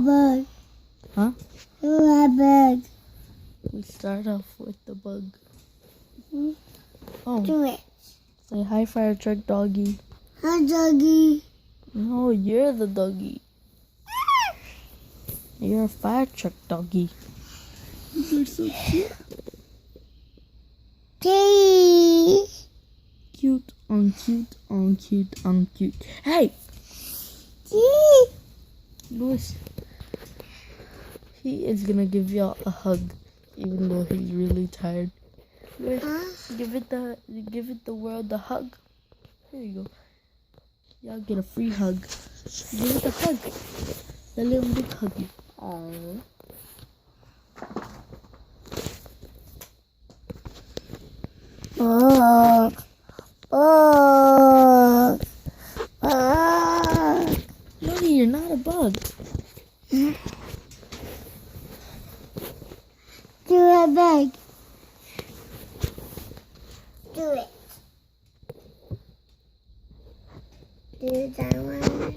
bug. Huh? A bug. We start off with the bug. Hmm? Oh, Do it. say hi, fire truck doggy. Hi, Doggie. No, you're the doggy. You're a fire truck doggy. You're so cute. Cheese. Cute, cute, cute, cute. Hey! Cheese. Louis. He is gonna give y'all a hug, even though he's really tired. Louis, give it the world a hug. Here you go. Y'all get a free hug. Give it a hug. A little big huggy. Aww. Oh. Oh. Oh. No, you're not a bug. Do a bug. Do it. Do that one.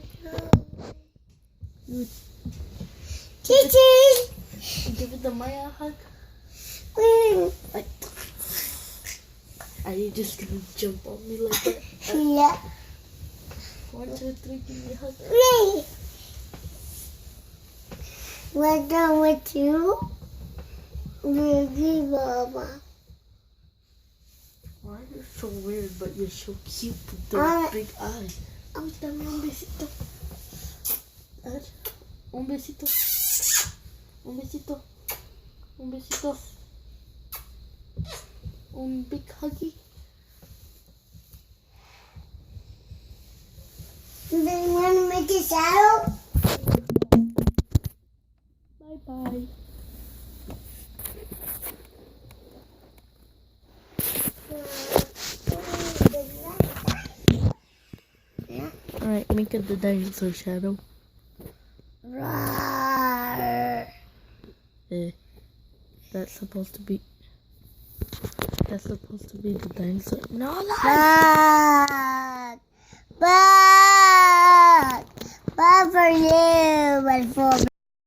Cheese. Give it the Maya hug. Are you just gonna jump on me like that? Yeah. 1, 2, 3, give me a hug. What's wrong with you? Baby Mama. Why are you so weird, but you're so cute with those big eyes? Dame un besito. A ver, un besito. Un besito. Un besito. Un big huggy. Do you want to make a shadow? Bye-bye. Alright, make it the dinosaur shadow. Roar. That's supposed to be the dinosaur. No, Bug. Bug.